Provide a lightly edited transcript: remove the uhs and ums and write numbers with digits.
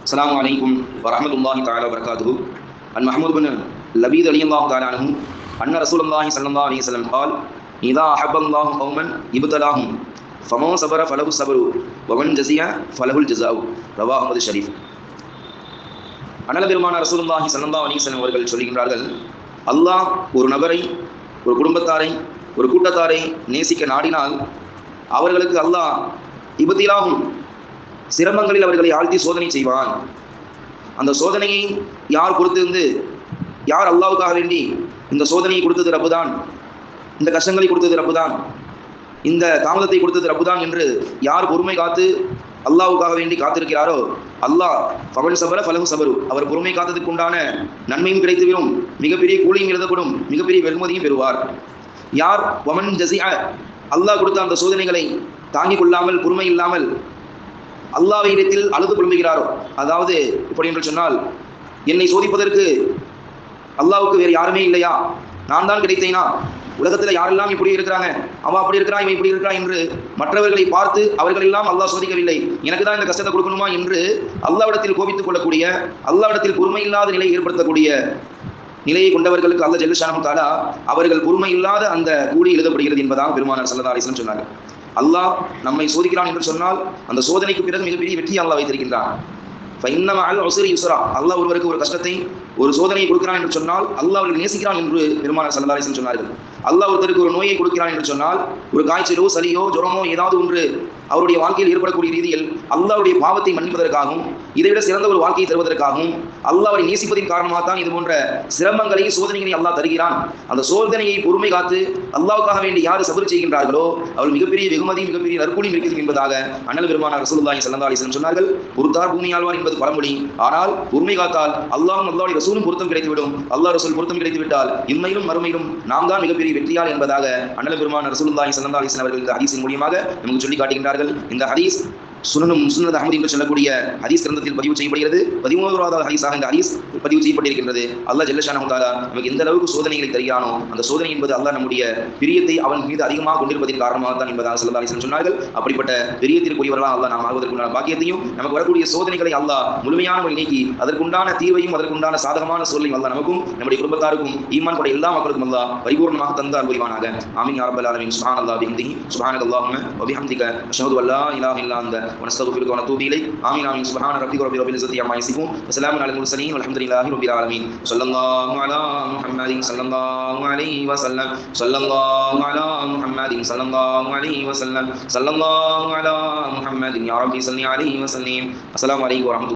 السلام عليكم ورحمة الله تعالى وبركاته. عن محمود بن لبيد رضي الله تعالى عنه أن رسول الله صلى الله عليه وسلم قال: إذا أحب الله قوما ابتلاهم فمن صبر فله الصبر ومن جزي فله الجزاء. رواه அஹ்மது ஷரீஃப். அண்ணல் பெருமான ரசூலுல்லாஹி ஸல்லல்லாஹு அலைஹி வஸல்லம் அவர்கள் சொல்கின்றார்கள், அல்லாஹ் ஒரு நபரை, ஒரு குடும்பத்தாரை, ஒரு கூட்டத்தாரை நேசிக்க நாடினால் அவர்களுக்கு அல்லாஹ் இப்திலாஹும் சிரமங்களில் அவர்களை ஆழ்த்தி சோதனை செய்வான். அந்த சோதனையை யார் கொடுத்திருந்து, யார் அல்லாஹ்வுக்காக வேண்டி இந்த சோதனையை கொடுத்தது ரப்புதான், இந்த கஷ்டங்களை கொடுத்தது ரப்புதான், இந்த தாமதத்தை கொடுத்தது ரப்புதான் என்று யார் பொறுமை காத்து அல்லாஹ்வுக்காக வேண்டி காத்திருக்கிறாரோ அல்லாஹ் ஃபமன் சபர ஃபலஹு சபரு, அவர் பொறுமை காத்ததுக்கு உண்டான நன்மையும் கிடைத்துவிடும், மிகப்பெரிய கூலியும் எழுதப்படும், மிகப்பெரிய வெகுமதியும் பெறுவார். யார் வமன் ஜஸிஅ, அல்லாஹ் கொடுத்த அந்த சோதனைகளை தாங்கிக் கொள்ளாமல் பொறுமை இல்லாமல் அல்லாஹ்வை இடத்தில் அழுது புலம்புகிறாரோ, அதாவது இப்படி என்று சொன்னால், என்னை சோதிப்பதற்கு அல்லாஹ்வுக்கு வேறு யாருமே இல்லையா, நான் தான் கிடைத்தேனா, உலகத்தில் யாரெல்லாம் இப்படி இருக்கிறாங்க, அவன் அப்படி இருக்கிறான், இவன் இப்படி இருக்கிறான் என்று மற்றவர்களை பார்த்து அவர்களெல்லாம் அல்லாஹ் சோதிக்கவில்லை, எனக்கு தான் இந்த கஷ்டத்தை கொடுக்கணுமா என்று அல்லாஹ்விடத்தில் கோபித்துக் கொள்ளக்கூடிய, அல்லாஹ்விடத்தில் பொறுமை இல்லாத நிலையை ஏற்படுத்தக்கூடிய நிலையை கொண்டவர்களுக்கு அல்லாஹ் ஜல்ல ஷானஹு தஆலா அவர்கள் பொறுமை இல்லாத அந்த கூலி எழுதப்படுகிறது என்பதாக பெருமானார் ஸல்லல்லாஹு அலைஹி வஸல்லம் சொன்னார்கள். அல்லாஹ் நம்மை சோதிக்கிறான் என்று சொன்னால் அந்த சோதனைக்கு பிறகு மிகப்பெரிய வெற்றியை அல்லாஹ் வைத்திருக்கின்றான். ஃபஇன்ன மஅல் உஸ்ரி யுஸ்ரா, அல்லாஹ் ஒருவருக்கு ஒரு கஷ்டத்தை, ஒரு சோதனையை கொடுக்கிறான் என்று சொன்னால் அல்லாஹ் அவர்கள் நேசிக்கிறான் என்று பெருமானார் ஸல்லல்லாஹு அலைஹி வஸல்லம் சொன்னார்கள். அல்லாஹ் ஒருத்தருக்கு ஒரு நோயை கொடுக்கிறான் என்று சொன்னால், ஒரு காய்ச்சலோ சளியோ ஜுரமோ ஏதாவது ஒன்று அவருடைய வாழ்க்கையில் ஏற்படக்கூடிய ரீதியில் அல்லாஹ்வுடைய பாவத்தை மன்னிப்பதற்காகவும், இதைவிட சிறந்த ஒரு வாழ்க்கையை தருவதற்காகவும், அல்லாஹ்வை நேசிப்பதின் காரணமாக தான் இது போன்ற சிரமங்களை, சோதனைகளை அல்லாஹ் தருகிறான். அந்த சோதனையை பொறுமை காத்து அல்லாஹ்வுக்காக வேண்டி யார் சபர் செய்கின்றார்களோ அவர்கள் மிகப்பெரிய வெகுமதி, மிகப்பெரிய நற்கூலியும் இருக்கிறது என்பதாக அண்ணல் பெருமானார் ரசூலுல்லாஹி ஸல்லல்லாஹு அலைஹி வஸல்லம் சொன்னார்கள். பொறுத்தார் பூமி ஆழ்வார் என்பது பழமொழி. ஆனால் பொறுமை காத்தால் அல்லாஹ்வும் அல்லாஹ்வுடைய ரசூலும் பொருத்தம் கிடைத்துவிடும். அல்லாஹ் ரசூல் பொருத்தம் கிடைத்துவிட்டால் இம்மையிலும் மறுமையிலும் நாம் தான் மிகப்பெரிய வெற்றியாளர் என்பதாக அண்ணல் பெருமானார் ரசூலுல்லாஹி ஸல்லல்லாஹு அலைஹி வஸல்லம் அவர்கள் இந்த ஹதீஸின் மூலமாக நமக்கு சொல்லி காட்டுகின்றார்கள். இந்த ஹதீஸ் முஸ்னத் அஹ்மத் என்று சொல்லக்கூடிய ஹதீஸ் கிரந்தத்தில் பதிவு செய்யப்படுகிறது. 11வது ஹதீஸாக இந்த ஹதீஸ் பதிவு செய்யப்பட்டிருக்கின்றது. அல்லாஹ் ஜல்ல ஷானஹு தஆலா நமக்கு எந்த அளவுக்கு சோதனைகளை தருகிறானோ அந்த சோதனை என்பது அல்லாஹ் நம்முடைய பிரியத்தை அவன் மீது அதிகமாக கொண்டிருப்பதின் காரணமாக தான் என்பதாக ஸல்லல்லாஹு அலைஹி வஸல்லம் சொன்னார்கள். அப்படிப்பட்ட பிரியத்திற்குரியவர்களாக அல்லாஹ் நாம் ஆகுவதற்குண்டான பாக்கியத்தையும், நமக்கு வரக்கூடிய சோதனைகளை அல்லாஹ் முழுமையான ஒரு நீக்கி அதற்குண்டான தீர்வையும் அதற்குண்டான சாதகமான சூழலையும் அல்லாஹ் நமக்கும் நம்முடைய குடும்பத்தாருக்கும் ஈமான் கொண்ட எல்லா மக்களுக்கும் அல்லாஹ் பரிபூர்ணமாக தந்து அன்புரிவானாக. ஆமீன் யா ரப்பல் ஆலமீன். சுப்ஹானல்லாஹி பிஹம்திஹி சுப்ஹானல்லாஹும்ம வ பிஹம்திக அஷ்ஹது அல்லா இலாஹ இல்லா அன்த ونستغفرك ونتوب إليك. آمين آمين. سبحان ربك رب العزة عما يصفون وسلام على المرسلين والحمد لله رب العالمين. صلى الله على محمد صلى الله عليه وسلم. صلى الله على محمد صلى الله عليه وسلم. صلى الله على محمد يا ربي صل عليه وسلم. السلام عليكم ورحمة الله.